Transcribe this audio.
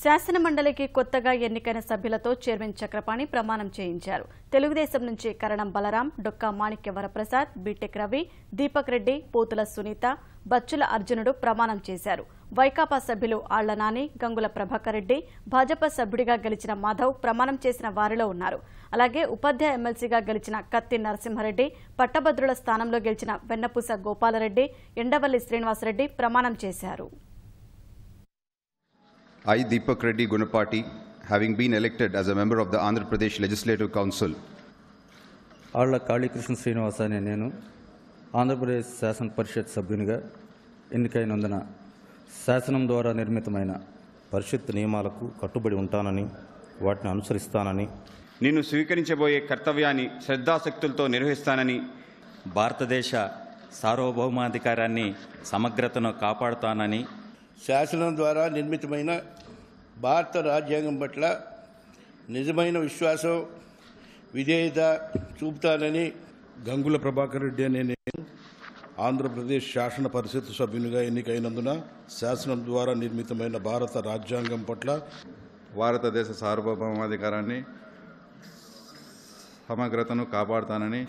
శాసనమండలికి కొత్తగా ఎన్నికైన సభ్యులతో చైర్మన్ చక్రపాణి ప్రమాణం చేయించారు. తెలుగుదేశం నుంచి కరణం బలరాం, డొక్కా మాణిక్య వరప్రసాద్, బీటెక్ రవి, దీపక్ రెడ్డి, పోతుల సునీత, బచ్చుల అర్జునుడు ప్రమాణం చేశారు. వైకాపా సభ్యులు ఆళ్ల నాని, గంగుల ప్రభాకర్ రెడ్డి, భాజపా సభ్యుడిగా గెలిచిన మాధవ్ ప్రమాణం చేసిన వారిలో ఉన్నారు. అలాగే ఉపాధ్యాయ ఎమ్మెల్సీగా గెలిచిన కత్తి నరసింహారెడ్డి, పట్టభద్రుల స్థానంలో గెలిచిన వెన్నపూస గోపాలరెడ్డి, ఎండవల్లి శ్రీనివాసరెడ్డి ప్రమాణం చేశారు. I, Deepak Reddy Gunapati, having been elected as a member of the Andhra Pradesh Legislative Council. Alla Kalikrishna Srinivasa అనే నేను ఆంధ్రప్రదేశ్ శాసన పరిషత్ సభ్యునిగా ఎన్నికైనందున శాసనం ద్వారా నిర్మితమైన పరిషత్ నియమాలకు కట్టుబడి ఉంటానని, వాటిని అనుసరిస్తానని, నేను స్వీకరించబోయే కర్తవ్యాన్ని శ్రద్ధాశక్తులతో నిర్వహిస్తానని, భారతదేశ సార్వభౌమాధికారాన్ని సమగ్రతను కాపాడుతానని, శాసనం ద్వారా నిర్మితమైన భారత రాజ్యాంగం పట్ల నిజమైన విశ్వాసం, విధేయత చూపుతానని. గంగుల ప్రభాకర్ రెడ్డి అనే నేను ఆంధ్రప్రదేశ్ శాసన పరిషత్ సభ్యునిగా ఎన్నికైనందున శాసనం ద్వారా నిర్మితమైన భారత రాజ్యాంగం పట్ల భారతదేశ సార్వభౌమాధికారాన్ని సమగ్రతను కాపాడుతానని